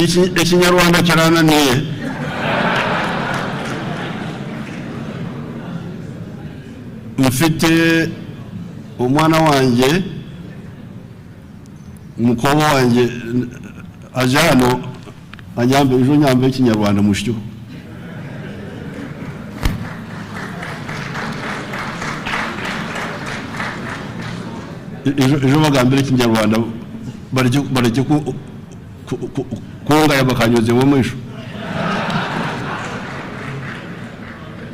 Ikinyarwanda kirananiye. Mfite umwana wanjye, umukobwa wanjye aje hano anyambe ejo nyambe ikinyarwanda mushyo. Ejo bagambira ikinyarwanda bareke kunga yabakanyoze mu mwisho.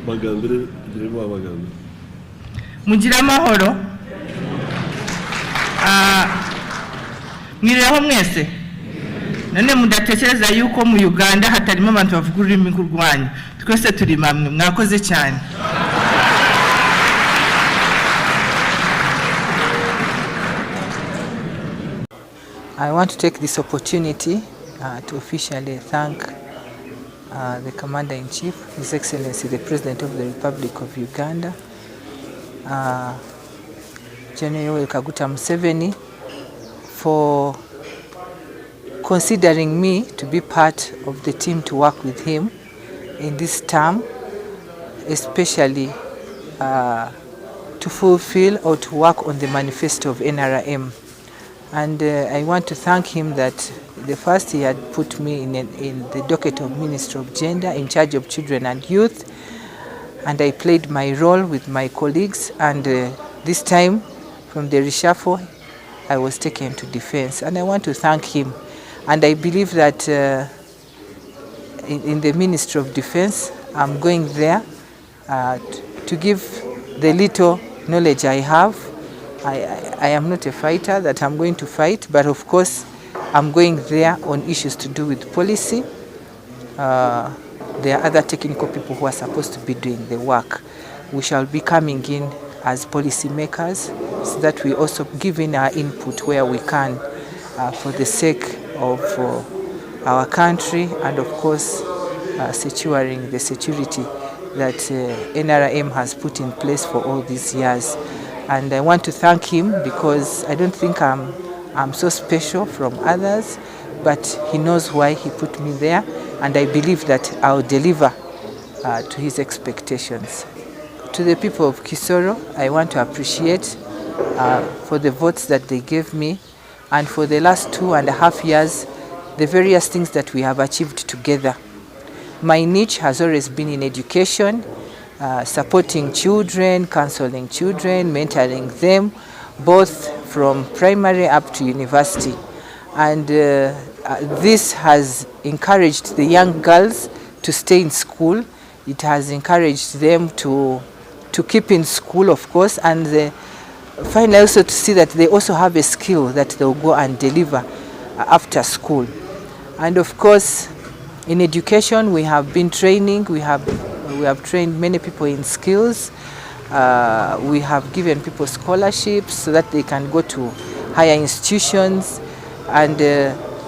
Bagambire dirimo abagambire. Mugira amahoro. Mwirireho mwese. None mudatekereza yuko mu Uganda hatarimo abantu bavuga ururimi rw'urwanyu. Twese turi mamwe, mwakoze cyane. I want to take this opportunity to officially thank the Commander-in-Chief, His Excellency the President of the Republic of Uganda, General Kaguta Museveni, for considering me to be part of the team to work with him in this term, especially to fulfill or to work on the manifesto of NRM. And I want to thank him that the first he had put me in the docket of Minister of Gender in charge of children and youth, and I played my role with my colleagues, and this time from the reshuffle I was taken to defense, and I want to thank him. And I believe that in the Ministry of Defense I'm going there to give the little knowledge I have. I am not a fighter that I'm going to fight, but of course I'm going there on issues to do with policy. There are other technical people who are supposed to be doing the work. We shall be coming in as policy makers so that we also give in our input where we can for the sake of our country, and of course securing the security that NRM has put in place for all these years. And I want to thank him because I don't think I'm so special from others, but he knows why he put me there, and I believe that I'll deliver to his expectations. To the people of Kisoro, I want to appreciate for the votes that they gave me, and for the last 2.5 years, the various things that we have achieved together. My niche has always been in education, supporting children, counseling children, mentoring them, both from primary up to university. And this has encouraged the young girls to stay in school. It has encouraged them to keep in school, of course, and finally also to see that they also have a skill that they'll go and deliver after school. And of course, in education, we have been training. We have trained many people in skills. We have given people scholarships so that they can go to higher institutions, and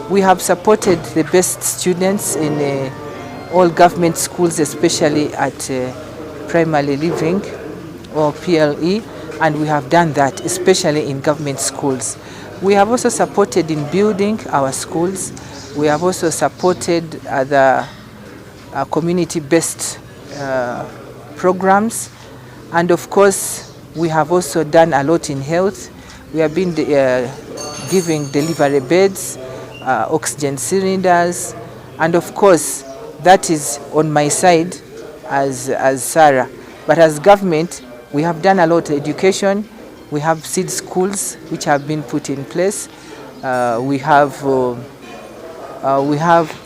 we have supported the best students in all government schools, especially at primary living or PLE, and we have done that especially in government schools. We have also supported in building our schools. We have also supported other community-based programs, and of course we have also done a lot in health. We have been giving delivery beds, oxygen cylinders, and of course that is on my side as Sarah. But as government, we have done a lot. Education, we have seed schools which have been put in place. We have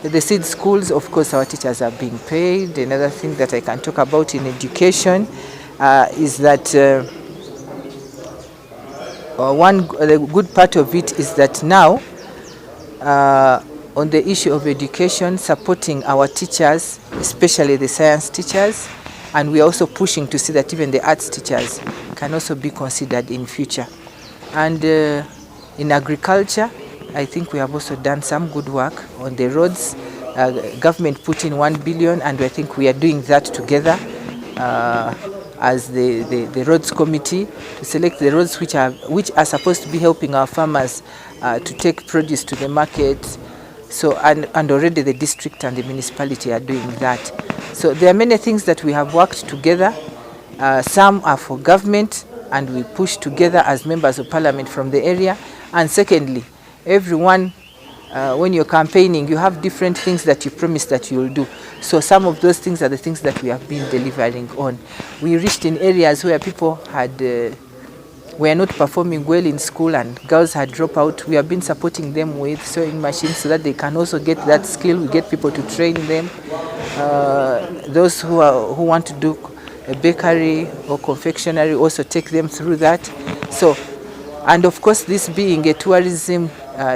the seed schools. Of course, our teachers are being paid. Another thing that I can talk about in education is that the good part of it is that now on the issue of education, supporting our teachers, especially the science teachers, and we are also pushing to see that even the arts teachers can also be considered in future. And in agriculture, I think we have also done some good work on the roads. Government put in 1 billion, and I think we are doing that together as the roads committee to select the roads which are supposed to be helping our farmers to take produce to the market, So, and already the district and the municipality are doing that. So there are many things that we have worked together. Some are for government, and we push together as members of parliament from the area. And secondly, everyone, when you're campaigning, you have different things that you promise that you will do. So some of those things are the things that we have been delivering on. We reached in areas where people were not performing well in school and girls had dropped out. We have been supporting them with sewing machines so that they can also get that skill. We get people to train them. Those who want to do a bakery or confectionery, also take them through that. So, and of course, this being a tourism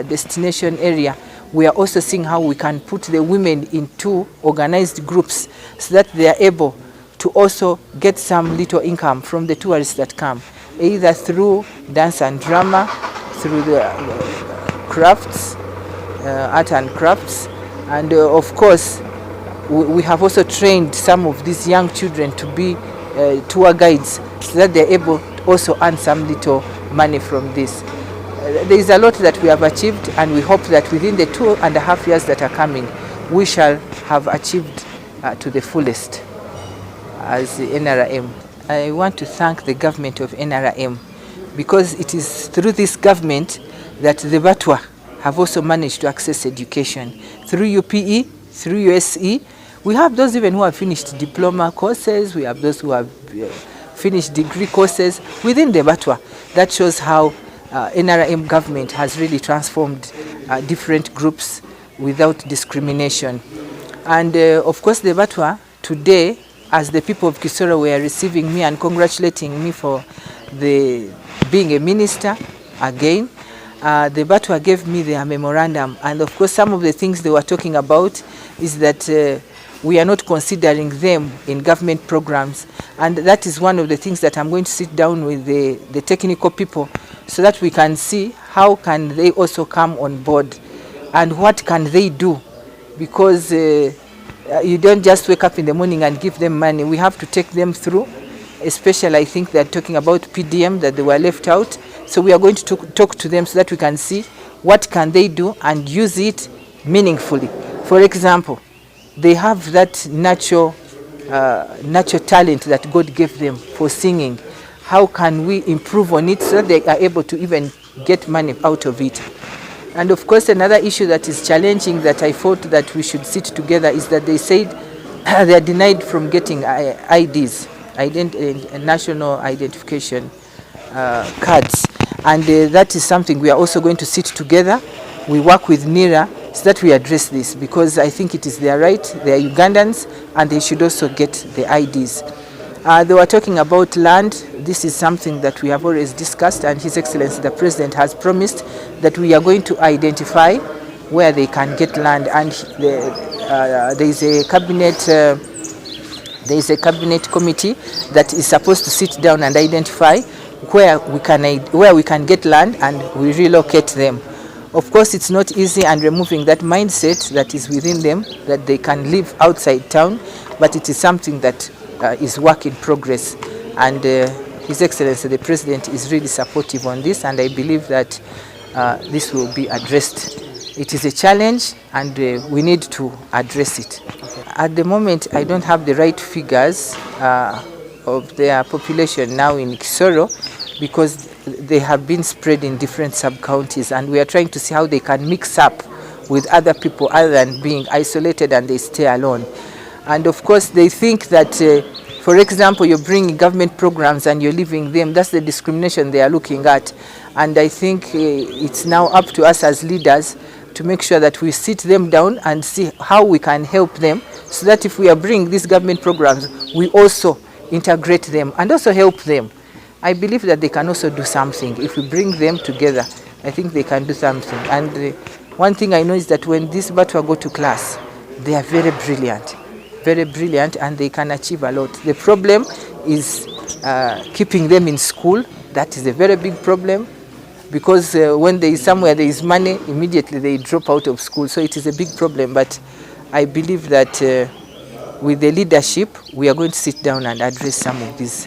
destination area, we are also seeing how we can put the women into organized groups so that they are able to also get some little income from the tourists that come, either through dance and drama, through the crafts, art and crafts, and of course, we have also trained some of these young children to be tour guides so that they're able to also earn some little money from this. There is a lot that we have achieved, and we hope that within the 2.5 years that are coming, we shall have achieved to the fullest as the NRM. I want to thank the government of NRM, because it is through this government that the Batwa have also managed to access education. Through UPE, through USE, we have those even who have finished diploma courses, we have those who have finished degree courses within the Batwa. That shows how NRM government has really transformed different groups without discrimination. And of course the Batwa today, as the people of Kisoro were receiving me and congratulating me for being a minister again, the Batwa gave me their memorandum, and of course some of the things they were talking about is that we are not considering them in government programs, and that is one of the things that I'm going to sit down with the technical people so that we can see how can they also come on board and what can they do, because you don't just wake up in the morning and give them money. We have to take them through, especially I think they're talking about PDM that they were left out. So we are going to talk to them so that we can see what can they do and use it meaningfully. For example, they have that natural talent that God gave them for singing. How can we improve on it so that they are able to even get money out of it? And of course, another issue that is challenging that I thought that we should sit together is that they said they are denied from getting IDs, national identification cards. And that is something we are also going to sit together. We work with NIRA so that we address this, because I think it is their right, they are Ugandans, and they should also get the IDs. They were talking about land. This is something that we have always discussed, and His Excellency the President has promised that we are going to identify where they can get land, and there is a cabinet committee that is supposed to sit down and identify where we can get land and we relocate them. Of course, it's not easy, and removing that mindset that is within them that they can live outside town, but it is something that is work in progress, and His Excellency the President is really supportive on this, and I believe that this will be addressed. It is a challenge, and we need to address it. Okay. At the moment, I don't have the right figures of their population now in Kisoro, because they have been spread in different sub-counties, and we are trying to see how they can mix up with other people other than being isolated and they stay alone. And of course, they think that, for example, you're bringing government programs and you're leaving them. That's the discrimination they are looking at. And I think it's now up to us as leaders to make sure that we sit them down and see how we can help them, so that if we are bringing these government programs, we also integrate them and also help them. I believe that they can also do something. If we bring them together, I think they can do something. And one thing I know is that when these Batwa go to class, they are very brilliant, and they can achieve a lot. The problem is keeping them in school. That is a very big problem, because when there is somewhere there is money, immediately they drop out of school. So it is a big problem, but I believe that with the leadership, we are going to sit down and address some of these